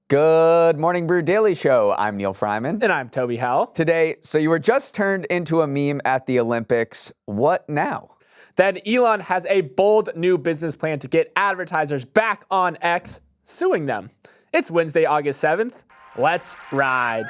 Good morning, Brew Daily Show. I'm Neal Fryman. And I'm Toby Howell. Today, so you were just turned into a meme at the Olympics. What now? Then Elon has a bold new business plan to get advertisers back on X, suing them. It's Wednesday, August 7th. Let's ride.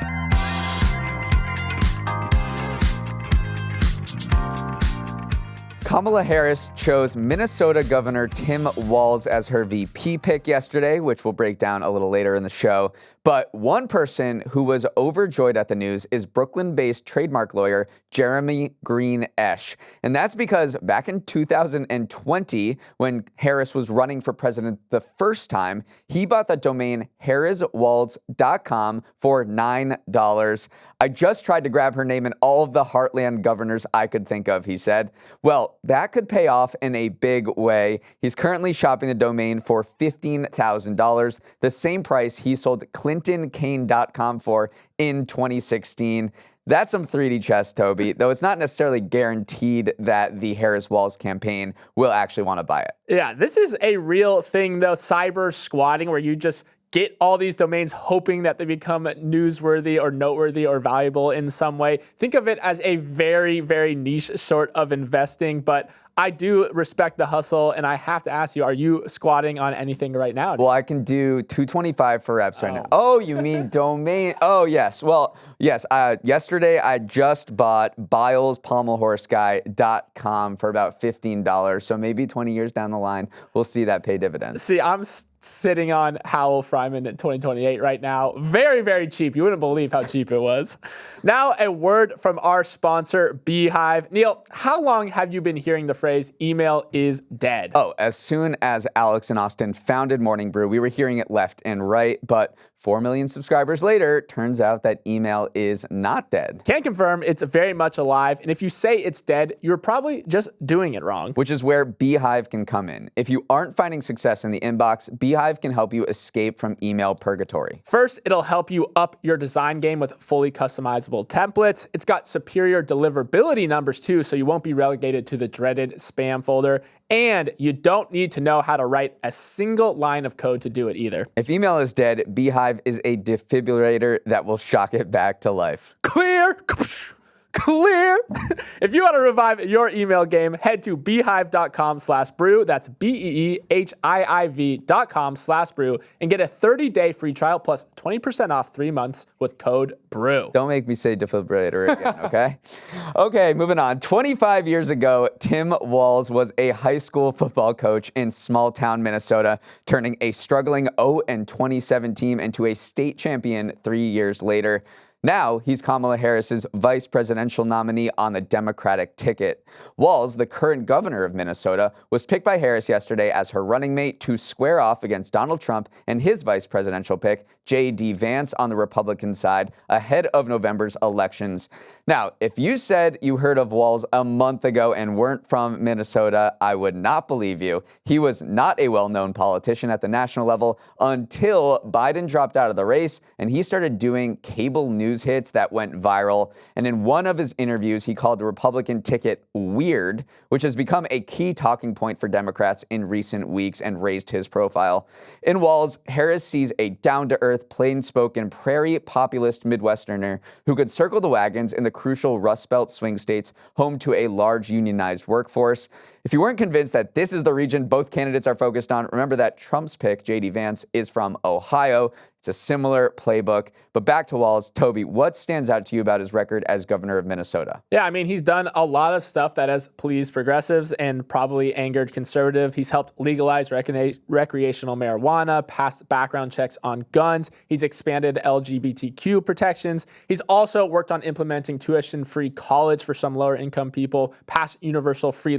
Kamala Harris chose Minnesota Governor Tim Walz as her VP pick yesterday, which we'll break down a little later in the show. But one person who was overjoyed at the news is Brooklyn-based trademark lawyer Jeremy Green-Esch. And that's because back in 2020, when Harris was running for president the first time, he bought the domain harriswalz.com for $9. I just tried to grab her name in all of the Heartland governors I could think of, he said. Well, that could pay off in a big way. He's currently shopping the domain for $15,000, the same price he sold ClintonCane.com for in 2016. That's some 3D chess, Toby, though it's not necessarily guaranteed that the Harris-Walz campaign will actually want to buy it. Yeah, this is a real thing, though, cyber squatting, where you just get all these domains hoping that they become newsworthy or noteworthy or valuable in some way. Think of it as a very, very niche sort of investing, but I do respect the hustle, and I have to ask you, are you squatting on anything right now? Well, I can do $225 for reps right now. Oh, you mean domain? Oh, yes. Well, yes. Yesterday, I just bought BilesPommelHorseGuy.com for about $15. So maybe 20 years down the line, we'll see that pay dividends. See, I'm sitting on Howell Fryman in 2028 right now. Very, very cheap. You wouldn't believe how cheap it was. Now, a word from our sponsor, Beehive. Neal, how long have you been hearing the phrase email is dead? Oh, as soon as Alex and Austin founded Morning Brew, we were hearing it left and right, but 4 million subscribers later, turns out that email is not dead. Can confirm it's very much alive, and if you say it's dead, you're probably just doing it wrong. Which is where Beehive can come in. If you aren't finding success in the inbox, Beehive can help you escape from email purgatory. First, it'll help you up your design game with fully customizable templates. It's got superior deliverability numbers too, so you won't be relegated to the dreaded spam folder. And you don't need to know how to write a single line of code to do it either. If email is dead, Beehive is a defibrillator that will shock it back to life. Clear! Clear! If you want to revive your email game, head to beehive.com/brew. That's BEEHIIV.com/brew and get a 30-day free trial plus 20% off 3 months with code BREW. Don't make me say defibrillator again, okay? Okay, moving on. 25 years ago, Tim Walz was a high school football coach in small-town Minnesota, turning a struggling 0-27 team into a state champion 3 years later. Now, he's Kamala Harris's vice presidential nominee on the Democratic ticket. Walz, the current governor of Minnesota, was picked by Harris yesterday as her running mate to square off against Donald Trump and his vice presidential pick, J.D. Vance, on the Republican side ahead of November's elections. Now, if you said you heard of Walz a month ago and weren't from Minnesota, I would not believe you. He was not a well-known politician at the national level until Biden dropped out of the race and he started doing cable news hits that went viral. And in one of his interviews, he called the Republican ticket weird, which has become a key talking point for Democrats in recent weeks and raised his profile. In Walz, Harris sees a down-to-earth, plain-spoken, prairie populist Midwesterner who could circle the wagons in the crucial Rust Belt swing states home to a large unionized workforce. If you weren't convinced that this is the region both candidates are focused on, remember that Trump's pick, J.D. Vance, is from Ohio. It's a similar playbook. But back to Walz. Toby, what stands out to you about his record as governor of Minnesota? Yeah, I mean, he's done a lot of stuff that has pleased progressives and probably angered conservatives. He's helped legalize recreational marijuana, passed background checks on guns. He's expanded LGBTQ protections. He's also worked on implementing tuition-free college for some lower-income people, passed universal free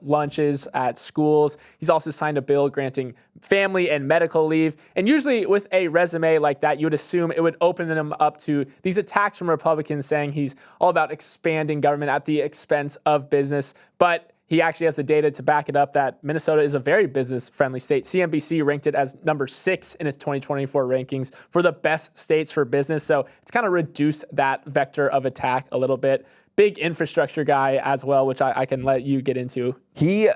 lunches at schools. He's also signed a bill granting family and medical leave. And usually with a resume like that, you would assume it would open him up to these attacks from Republicans saying he's all about expanding government at the expense of business. But he actually has the data to back it up that Minnesota is a very business-friendly state. CNBC ranked it as number 6 in its 2024 rankings for the best states for business. So it's kind of reduced that vector of attack a little bit. Big infrastructure guy as well, which I can let you get into. He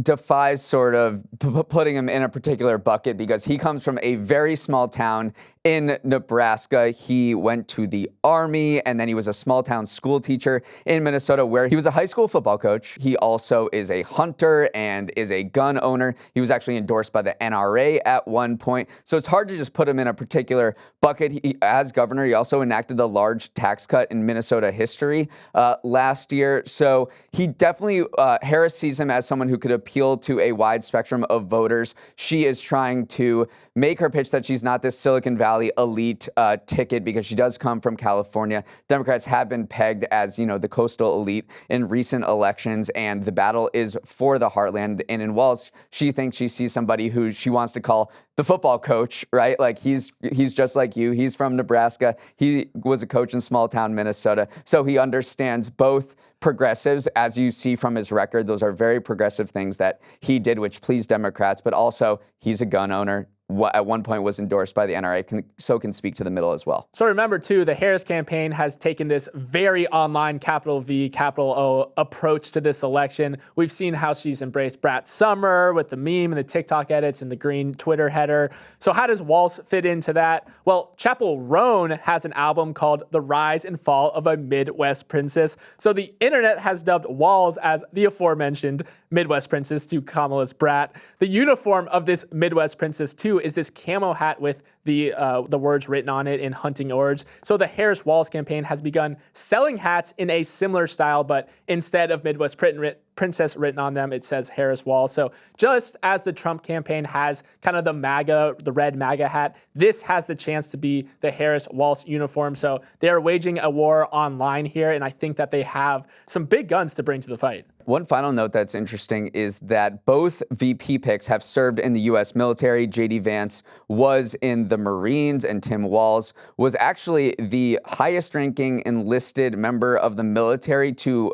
defies sort of putting him in a particular bucket because he comes from a very small town in Nebraska. He went to the Army, and then he was a small town school teacher in Minnesota where he was a high school football coach. He also is a hunter and is a gun owner. He was actually endorsed by the NRA at one point. So it's hard to just put him in a particular bucket. As governor, he also enacted the large tax cut in Minnesota history last year. So he definitely, Harris sees him as someone who could appeal to a wide spectrum of voters. She is trying to make her pitch that she's not this Silicon Valley elite ticket because she does come from California. Democrats have been pegged as, the coastal elite in recent elections, and the battle is for the heartland. And in Walz, she thinks she sees somebody who she wants to call the football coach, right? Like he's just like you. He's from Nebraska. He was a coach in small town Minnesota. So he understands both progressives, as you see from his record. Those are very progressive things that he did, which pleased Democrats, but also he's a gun owner. At one point was endorsed by the NRA, can speak to the middle as well. So remember, too, the Harris campaign has taken this very online capital V, capital O approach to this election. We've seen how she's embraced Brat Summer with the meme and the TikTok edits and the green Twitter header. So how does Walz fit into that? Well, Chappell Roan has an album called The Rise and Fall of a Midwest Princess. So the internet has dubbed Walz as the aforementioned Midwest Princess to Kamala's brat. The uniform of this Midwest Princess, too, is this camo hat with the words written on it in hunting orange. So the Harris-Walz campaign has begun selling hats in a similar style, but instead of Midwest Princess written on them, it says Harris-Walz. So just as the Trump campaign has kind of the red MAGA hat, this has the chance to be the Harris-Walz uniform. So they are waging a war online here, and I think that they have some big guns to bring to the fight. One final note that's interesting is that both VP picks have served in the U.S. military. J.D. Vance was in the Marines, and Tim Walz was actually the highest-ranking enlisted member of the military to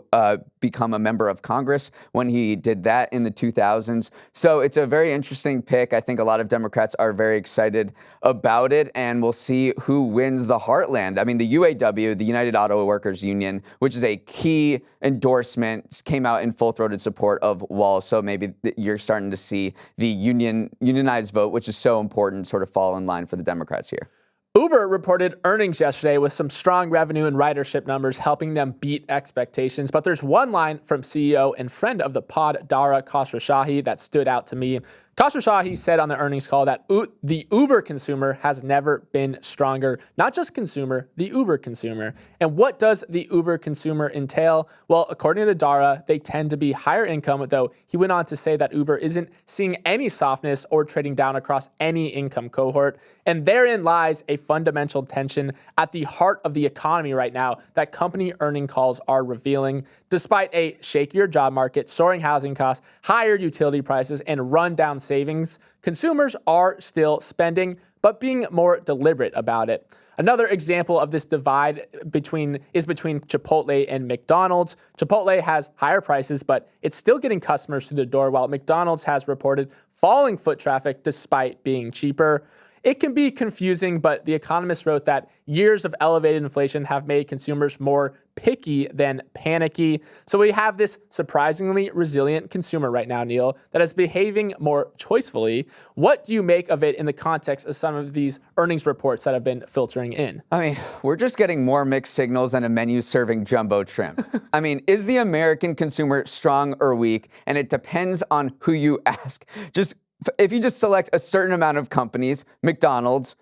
become a member of Congress when he did that in the 2000s. So it's a very interesting pick. I think a lot of Democrats are very excited about it, and we'll see who wins the heartland. I mean, the UAW, the United Auto Workers Union, which is a key endorsement, came out in full-throated support of Walz. So maybe you're starting to see the unionized vote, which is so important, sort of fall in line for the Democrats here. Uber reported earnings yesterday with some strong revenue and ridership numbers helping them beat expectations. But there's one line from CEO and friend of the pod, Dara Khosrowshahi, that stood out to me. Khosrowshahi said on the earnings call that the Uber consumer has never been stronger. Not just consumer, the Uber consumer. And what does the Uber consumer entail? Well, according to Dara, they tend to be higher income, though he went on to say that Uber isn't seeing any softness or trading down across any income cohort. And therein lies a fundamental tension at the heart of the economy right now that company earning calls are revealing. Despite a shakier job market, soaring housing costs, higher utility prices, and run-down savings, consumers are still spending, but being more deliberate about it. Another example of this divide is between Chipotle and McDonald's. Chipotle has higher prices, but it's still getting customers through the door, while McDonald's has reported falling foot traffic despite being cheaper. It can be confusing, but The Economist wrote that years of elevated inflation have made consumers more picky than panicky. So we have this surprisingly resilient consumer right now, Neal, that is behaving more choicefully. What do you make of it in the context of some of these earnings reports that have been filtering in? I mean, we're just getting more mixed signals than a menu serving jumbo shrimp. I mean, is the American consumer strong or weak? And it depends on who you ask. If you just select a certain amount of companies, McDonald's,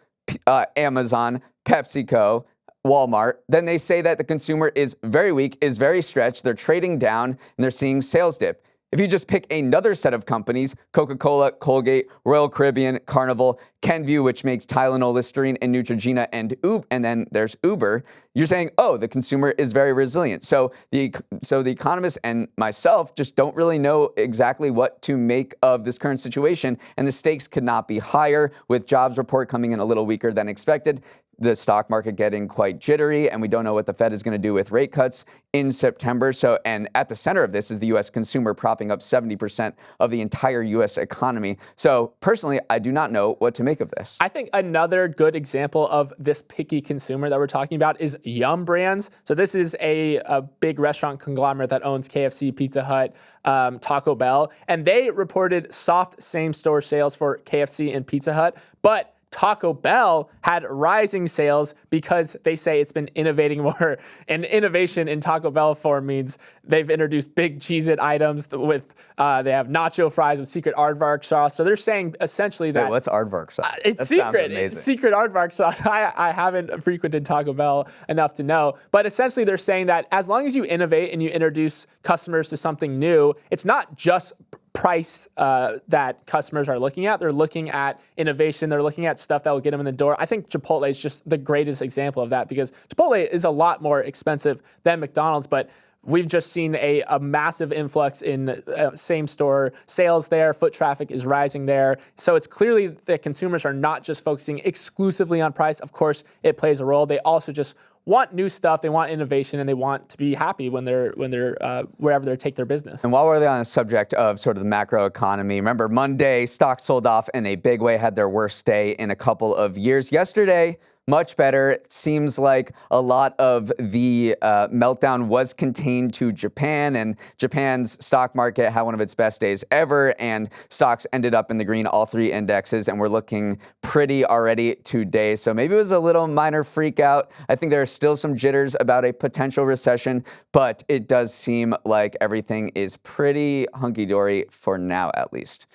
Amazon, PepsiCo, Walmart, then they say that the consumer is very weak, is very stretched, they're trading down, and they're seeing sales dip. If you just pick another set of companies, Coca-Cola, Colgate, Royal Caribbean, Carnival, Kenvue, which makes Tylenol, Listerine, and Neutrogena, and then there's Uber, you're saying, oh, the consumer is very resilient. So the economists and myself just don't really know exactly what to make of this current situation, and the stakes could not be higher with jobs report coming in a little weaker than expected. the stock market getting quite jittery, and we don't know what the Fed is going to do with rate cuts in September. So, and at the center of this is the U.S. consumer propping up 70% of the entire U.S. economy. So personally, I do not know what to make of this. I think another good example of this picky consumer that we're talking about is Yum Brands. So this is a big restaurant conglomerate that owns KFC, Pizza Hut, Taco Bell, and they reported soft same-store sales for KFC and Pizza Hut, but Taco Bell had rising sales because they say it's been innovating more. And innovation in Taco Bell form means they've introduced big Cheez-It items with, they have nacho fries with secret aardvark sauce. So they're saying essentially that— Wait, what's aardvark sauce? It's secret. It's secret aardvark sauce. I haven't frequented Taco Bell enough to know. But essentially they're saying that as long as you innovate and you introduce customers to something new, it's not just price that customers are looking at. They're looking at innovation. They're looking at stuff that will get them in the door. I think Chipotle is just the greatest example of that because Chipotle is a lot more expensive than McDonald's, but we've just seen a massive influx in same-store sales there. Foot traffic is rising there. So it's clearly that consumers are not just focusing exclusively on price. Of course, it plays a role. They also just want new stuff, they want innovation, and they want to be happy when they're wherever they take their business. And while we're on the subject of sort of the macro economy, remember Monday, stocks sold off in a big way, had their worst day in a couple of years. Yesterday, much better. It seems like a lot of the meltdown was contained to Japan, and Japan's stock market had one of its best days ever, and stocks ended up in the green, all three indexes, and we're looking pretty already today. So maybe it was a little minor freak out. I think there are still some jitters about a potential recession, but it does seem like everything is pretty hunky-dory for now, at least.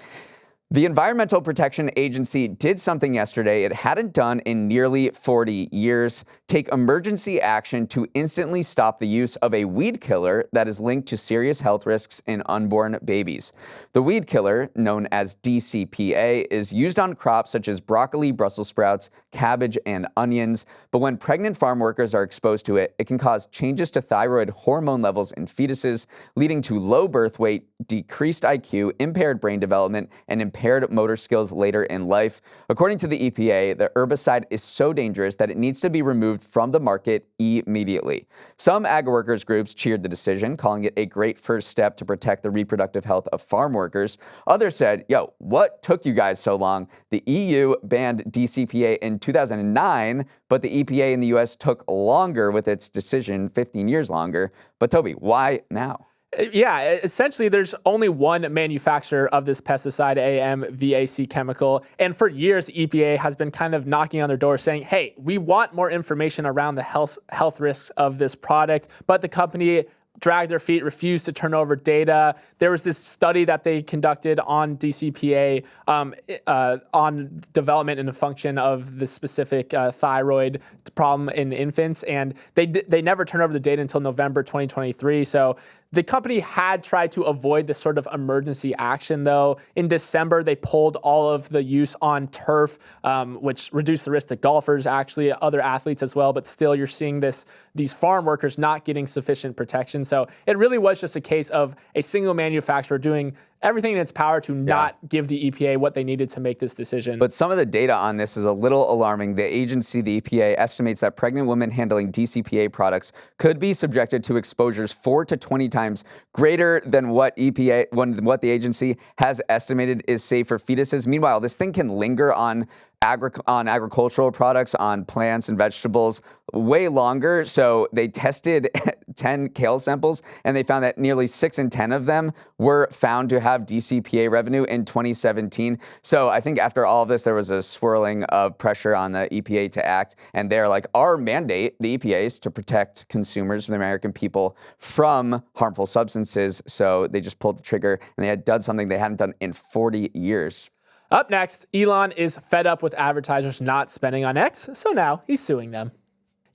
The Environmental Protection Agency did something yesterday it hadn't done in nearly 40 years, take emergency action to instantly stop the use of a weed killer that is linked to serious health risks in unborn babies. The weed killer, known as DCPA, is used on crops such as broccoli, Brussels sprouts, cabbage, and onions, but when pregnant farm workers are exposed to it, it can cause changes to thyroid hormone levels in fetuses, leading to low birth weight, decreased IQ, impaired brain development, and impaired motor skills later in life. According to the EPA, the herbicide is so dangerous that it needs to be removed from the market immediately. Some ag workers groups cheered the decision, calling it a great first step to protect the reproductive health of farm workers. Others said, yo, what took you guys so long? The EU banned DCPA in 2009, but the EPA in the US took longer with its decision, 15 years longer. But Toby, why now? Yeah, essentially there's only one manufacturer of this pesticide, AMVAC chemical. And for years, EPA has been kind of knocking on their door saying, hey, we want more information around the health risks of this product. But the company dragged their feet, refused to turn over data. There was this study that they conducted on DCPA on development and the function of the specific thyroid problem in infants, and they never turned over the data until November 2023. So the company had tried to avoid this sort of emergency action, though. In December, they pulled all of the use on turf, which reduced the risk to golfers, actually, other athletes as well. But still, you're seeing these farm workers not getting sufficient protection. So it really was just a case of a single manufacturer doing everything in its power to not give the EPA what they needed to make this decision. But some of the data on this is a little alarming. The agency, the EPA, estimates that pregnant women handling DCPA products could be subjected to exposures 4 to 20 times greater than what the agency has estimated is safe for fetuses. Meanwhile, this thing can linger on agricultural products, on plants and vegetables way longer. So they tested 10 kale samples, and they found that nearly 6 in 10 of them were found to have DCPA revenue in 2017. So I think after all of this, there was a swirling of pressure on the EPA to act. And they're like, our mandate, the EPA, is to protect consumers, the American people, from harmful substances. So they just pulled the trigger, and they had done something they hadn't done in 40 years. Up next, Elon is fed up with advertisers not spending on X, so now he's suing them.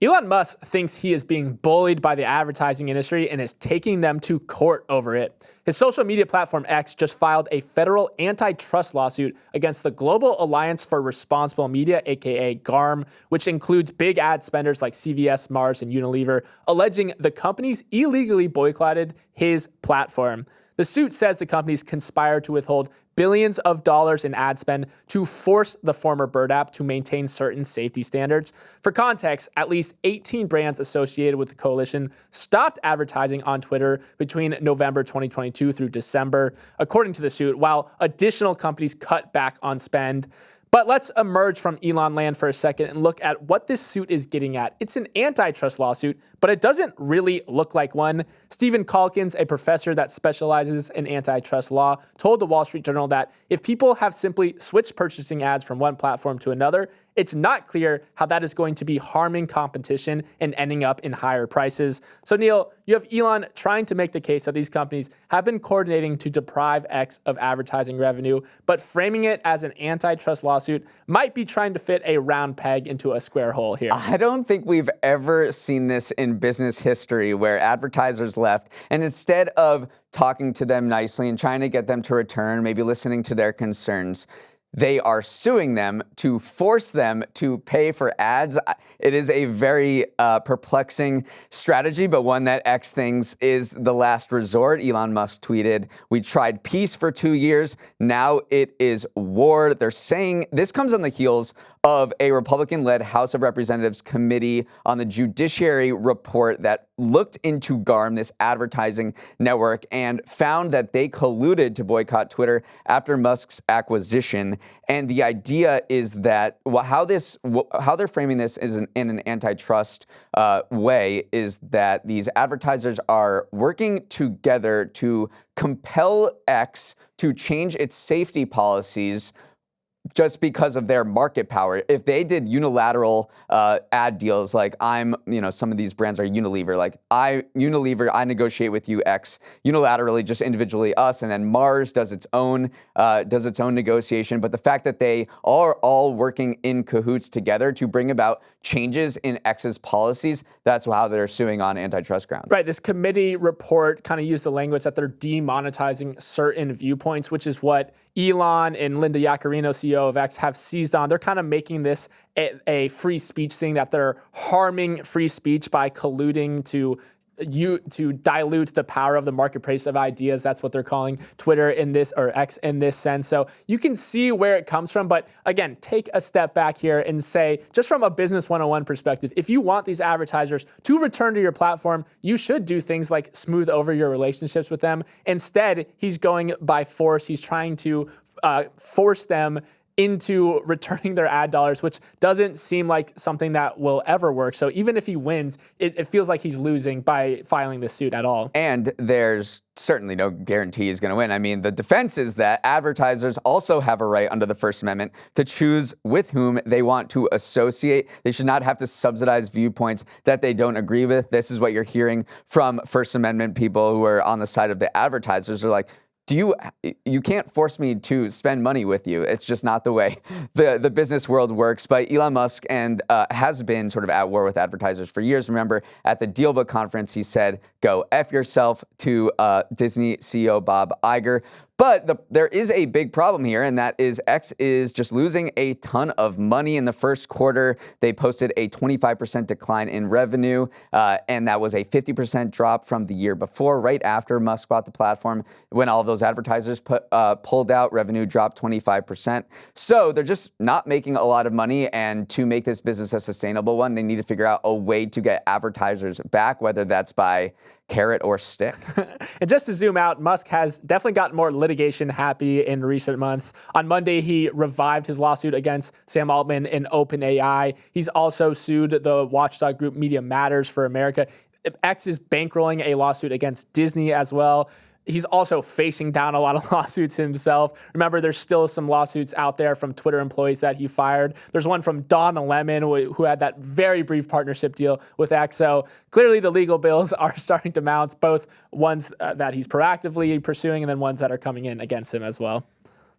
Elon Musk thinks he is being bullied by the advertising industry and is taking them to court over it. His social media platform X just filed a federal antitrust lawsuit against the Global Alliance for Responsible Media, aka GARM, which includes big ad spenders like CVS, Mars, and Unilever, alleging the companies illegally boycotted his platform. The suit says the companies conspired to withhold billions of dollars in ad spend to force the former Bird app to maintain certain safety standards. For context, at least 18 brands associated with the coalition stopped advertising on Twitter between November 2022 through December, according to the suit, while additional companies cut back on spend. But let's emerge from Elon land for a second and look at what this suit is getting at. It's an antitrust lawsuit, but it doesn't really look like one. Stephen Calkins, a professor that specializes in antitrust law, told the Wall Street Journal that if people have simply switched purchasing ads from one platform to another, it's not clear how that is going to be harming competition and ending up in higher prices. So, Neal, you have Elon trying to make the case that these companies have been coordinating to deprive X of advertising revenue, but framing it as an antitrust lawsuit might be trying to fit a round peg into a square hole here. I don't think we've ever seen this in business history where advertisers left, and instead of talking to them nicely and trying to get them to return, maybe listening to their concerns, they are suing them to force them to pay for ads. It is a very perplexing strategy, but one that X thinks is the last resort. Elon Musk tweeted, "We tried peace for 2 years. Now it is war." They're saying this comes on the heels of a Republican-led House of Representatives committee on the Judiciary report that looked into GARM, this advertising network, and found that they colluded to boycott Twitter after Musk's acquisition. And the idea is that how they're framing this is in an antitrust way is that these advertisers are working together to compel X to change its safety policies just because of their market power. If they did unilateral ad deals, like some of these brands are Unilever, I negotiate with you X unilaterally, just individually us, and then Mars does its own negotiation. But the fact that they are all working in cahoots together to bring about changes in X's policies, that's how they're suing on antitrust grounds. Right. This committee report kind of used the language that they're demonetizing certain viewpoints, which is what Elon and Linda Yaccarino, CEO of X, have seized on. They're kind of making this a free speech thing, that they're harming free speech by colluding to dilute the power of the marketplace of ideas. That's what they're calling Twitter in this, or X in this sense. So you can see where it comes from. But again, take a step back here and say, just from a business 101 perspective, if you want these advertisers to return to your platform, you should do things like smooth over your relationships with them. Instead, he's going by force. He's trying to force them into returning their ad dollars, which doesn't seem like something that will ever work. So even if he wins, it feels like he's losing by filing this suit at all. And there's certainly no guarantee he's going to win. I mean, the defense is that advertisers also have a right under the First Amendment to choose with whom they want to associate. They should not have to subsidize viewpoints that they don't agree with. This is what you're hearing from First Amendment people who are on the side of the advertisers. They're like, you can't force me to spend money with you. It's just not the way the business world works. But Elon Musk has been sort of at war with advertisers for years. Remember, at the DealBook conference, he said, "Go F yourself" to Disney CEO Bob Iger. But there is a big problem here, and that is X is just losing a ton of money in the first quarter. They posted a 25% decline in revenue, and that was a 50% drop from the year before. Right after Musk bought the platform, when all of those advertisers pulled out, revenue dropped 25%. So they're just not making a lot of money, and to make this business a sustainable one, they need to figure out a way to get advertisers back, whether that's by carrot or stick. And just to zoom out, Musk has definitely gotten more litigation happy in recent months. On Monday, he revived his lawsuit against Sam Altman and OpenAI. He's also sued the watchdog group Media Matters for America. X is bankrolling a lawsuit against Disney as well. He's also facing down a lot of lawsuits himself. Remember, there's still some lawsuits out there from Twitter employees that he fired. There's one from Don Lemon, who had that very brief partnership deal with X. So clearly the legal bills are starting to mount, both ones that he's proactively pursuing and then ones that are coming in against him as well.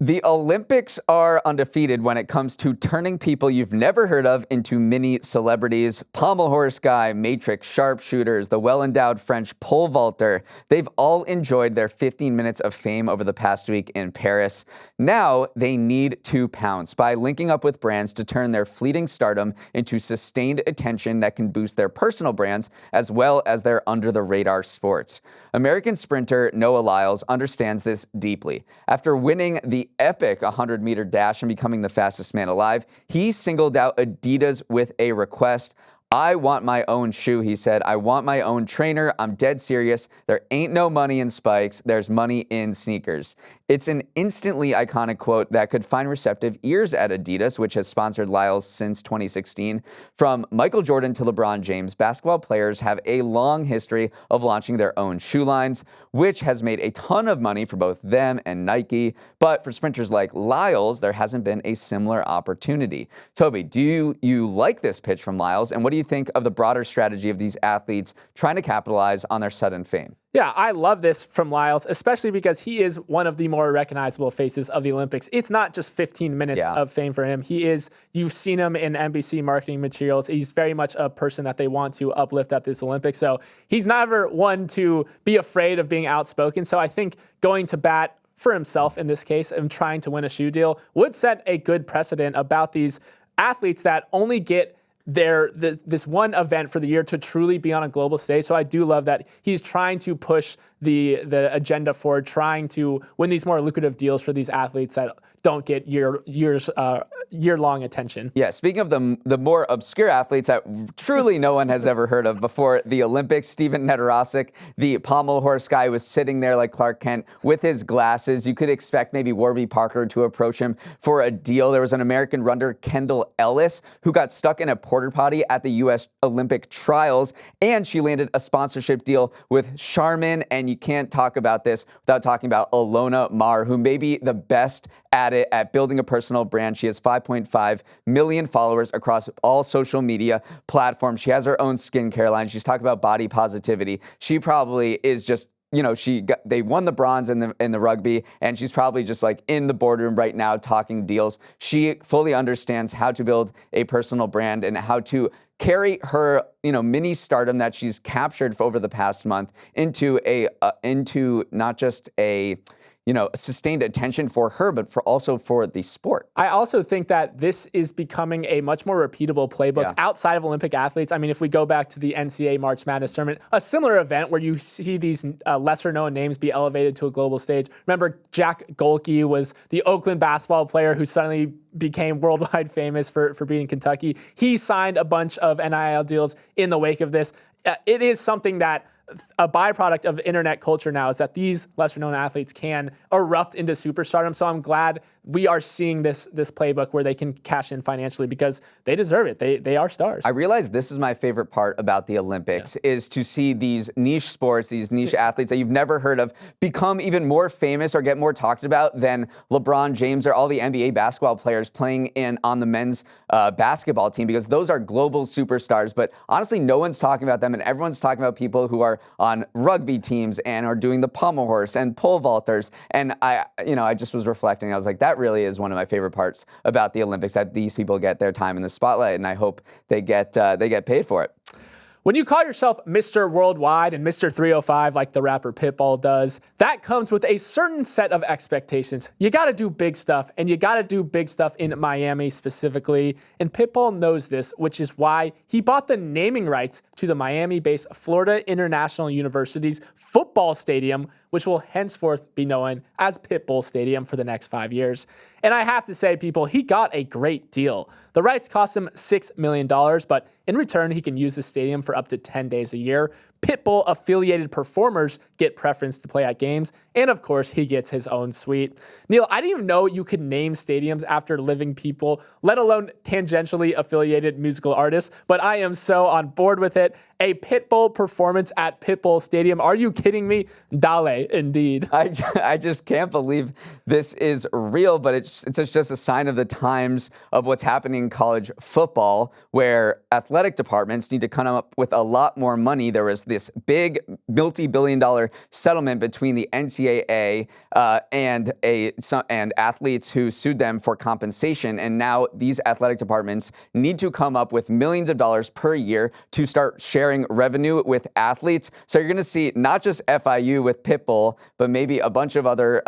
The Olympics are undefeated when it comes to turning people you've never heard of into mini celebrities. Pommel horse guy, matrix sharpshooters, the well-endowed French pole vaulter. They've all enjoyed their 15 minutes of fame over the past week in Paris. Now they need to pounce by linking up with brands to turn their fleeting stardom into sustained attention that can boost their personal brands as well as their under-the-radar sports. American sprinter Noah Lyles understands this deeply. After winning the epic 100-meter dash and becoming the fastest man alive, he singled out Adidas with a request. I want my own shoe, he said. I want my own trainer. I'm dead serious. There ain't no money in spikes. There's money in sneakers. It's an instantly iconic quote that could find receptive ears at Adidas, which has sponsored Lyles since 2016. From Michael Jordan to LeBron James, basketball players have a long history of launching their own shoe lines, which has made a ton of money for both them and Nike. But for sprinters like Lyles, there hasn't been a similar opportunity. Toby, do you like this pitch from Lyles? And what do you think of the broader strategy of these athletes trying to capitalize on their sudden fame? Yeah, I love this from Lyles, especially because he is one of the more recognizable faces of the Olympics. It's not just 15 minutes of fame for him. You've seen him in NBC marketing materials. He's very much a person that they want to uplift at this Olympics. So he's never one to be afraid of being outspoken. So I think going to bat for himself in this case and trying to win a shoe deal would set a good precedent about these athletes that only get this one event for the year to truly be on a global stage. So I do love that he's trying to push the agenda forward, trying to win these more lucrative deals for these athletes that don't get year-long attention. Yeah, speaking of the more obscure athletes that truly no one has ever heard of before the Olympics, Steven Nedorosik, the pommel horse guy, was sitting there like Clark Kent with his glasses. You could expect maybe Warby Parker to approach him for a deal. There was an American runner, Kendall Ellis, who got stuck in a porta potty at the U.S. Olympic trials, and she landed a sponsorship deal with Charmin. And you can't talk about this without talking about Ilona Maher, who may be the best at it, at building a personal brand. She has 5.5 million followers across all social media platforms. She has her own skincare line. She's talking about body positivity. She probably is just, they won the bronze in the rugby, and she's probably just like in the boardroom right now talking deals. She fully understands how to build a personal brand and how to carry her, mini stardom that she's captured over the past month into not just a sustained attention for her, but also for the sport. I also think that this is becoming a much more repeatable playbook outside of Olympic athletes. I mean, if we go back to the NCAA March Madness tournament, a similar event where you see these lesser-known names be elevated to a global stage. Remember, Jack Golke was the Oakland basketball player who suddenly became worldwide famous for beating Kentucky. He signed a bunch of NIL deals in the wake of this. It is something that a byproduct of internet culture now is that these lesser-known athletes can erupt into superstardom. So I'm glad we are seeing this playbook where they can cash in financially because they deserve it. They are stars. I realize this is my favorite part about the Olympics is to see these niche sports, these niche athletes that you've never heard of become even more famous or get more talked about than LeBron James or all the NBA basketball players playing on the men's basketball team, because those are global superstars. But honestly, no one's talking about them, and everyone's talking about people who are on rugby teams and are doing the pommel horse and pole vaulters. And I just was reflecting. I was like, that really is one of my favorite parts about the Olympics, that these people get their time in the spotlight, and I hope they get paid for it. When you call yourself Mr. Worldwide and Mr. 305 like the rapper Pitbull does, that comes with a certain set of expectations. You got to do big stuff, and you got to do big stuff in Miami specifically. And Pitbull knows this, which is why he bought the naming rights to the Miami-based Florida International University's football stadium, which will henceforth be known as Pitbull Stadium for the next 5 years. And I have to say, people, he got a great deal. The rights cost him $6 million, but in return, he can use the stadium for up to 10 days a year. Pitbull affiliated performers get preference to play at games, and of course, he gets his own suite. Neal, I didn't even know you could name stadiums after living people, let alone tangentially affiliated musical artists, but I am so on board with it. A Pitbull performance at Pitbull Stadium. Are you kidding me? Dale, indeed. I just can't believe this is real, but it's just a sign of the times of what's happening in college football, where athletic departments need to come up with a lot more money. There was this big multi-billion-dollar settlement between the NCAA and athletes who sued them for compensation. And now these athletic departments need to come up with millions of dollars per year to start sharing revenue with athletes. So you're going to see not just FIU with Pitbull, but maybe a bunch of other,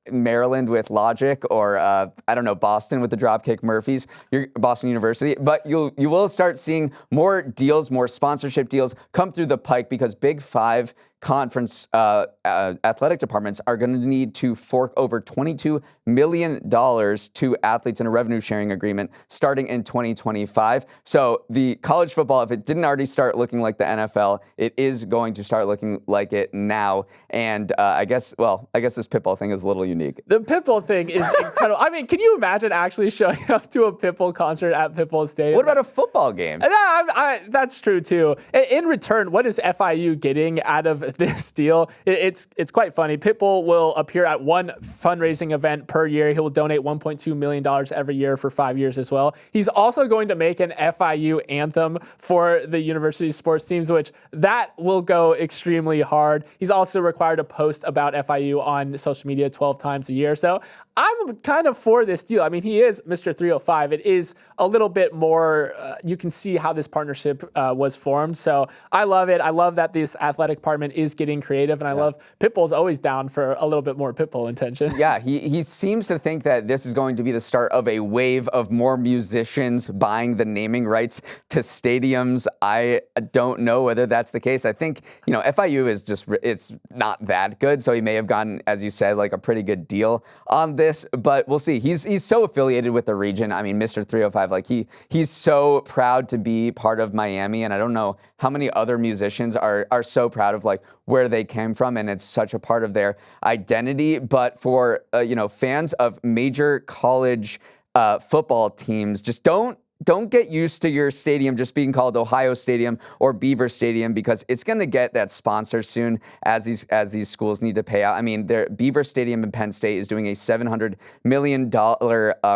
Maryland with Logic, or Boston with the Dropkick Murphys, Boston University. But you will start seeing more deals, more sponsorship deals come through the pike, because Big Five conference athletic departments are going to need to fork over $22 million to athletes in a revenue sharing agreement starting in 2025. So the college football, if it didn't already start looking like the NFL, it is going to start looking like it now. And I guess this Pitbull thing is a little unique. The Pitbull thing is incredible. I mean, can you imagine actually showing up to a Pitbull concert at Pitbull Stadium? What about a football game? That's true too. In return, what is FIU getting out of this deal? It's quite funny. Pitbull will appear at one fundraising event per year. He will donate $1.2 million every year for 5 years as well. He's also going to make an FIU anthem for the university sports teams, which that will go extremely hard. He's also required to post about FIU on social media 12 times a year. So I'm kind of for this deal. I mean, he is Mr. 305. It is a little bit more, you can see how this partnership was formed. So I love it. I love that this athletic department is getting creative, and I love Pitbull's always down for a little bit more Pitbull attention. Yeah, he seems to think that this is going to be the start of a wave of more musicians buying the naming rights to stadiums. I don't know whether that's the case. I think, FIU is it's not that good, so he may have gotten, as you said, like a pretty good deal on this, but we'll see. He's so affiliated with the region. I mean, Mr. 305, like he's so proud to be part of Miami, and I don't know how many other musicians are so proud of like where they came from, and it's such a part of their identity. But for fans of major college football teams, just don't get used to your stadium just being called Ohio Stadium or Beaver Stadium, because it's going to get that sponsor soon as these schools need to pay out. I mean, Beaver Stadium in Penn State is doing a $700 million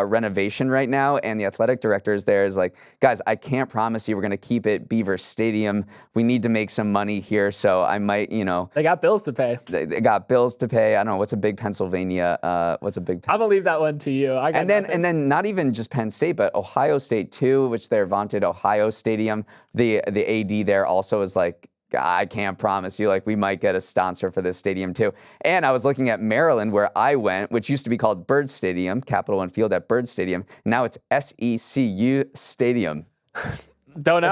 renovation right now, and the athletic director there is like, guys, I can't promise you we're going to keep it Beaver Stadium. We need to make some money here, so I might, They got bills to pay. They got bills to pay. I don't know, what's a big Pennsylvania, I'm going to leave that one to you. And then not even just Penn State, but Ohio State too, which their vaunted Ohio Stadium. The AD there also is like, I can't promise you, like we might get a sponsor for this stadium too. And I was looking at Maryland, where I went, which used to be called Bird Stadium, Capital One Field at Bird Stadium. Now it's SECU Stadium. Don't know.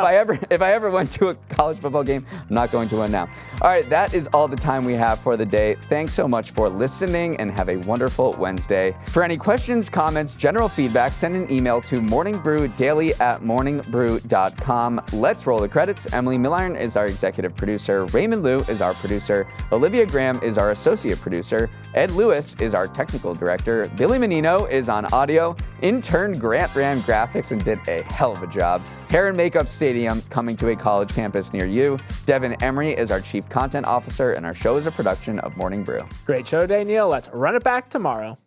If I ever went to a college football game, I'm not going to one now. All right, that is all the time we have for the day. Thanks so much for listening, and have a wonderful Wednesday. For any questions, comments, general feedback, send an email to morningbrewdaily@morningbrew.com. Let's roll the credits. Emily Milliron is our executive producer. Raymond Liu is our producer. Olivia Graham is our associate producer. Ed Lewis is our technical director. Billy Menino is on audio. Intern Grant ran graphics and did a hell of a job. Hair and Makeup Stadium, coming to a college campus near you. Devin Emery is our chief content officer, and our show is a production of Morning Brew. Great show today, Neal. Let's run it back tomorrow.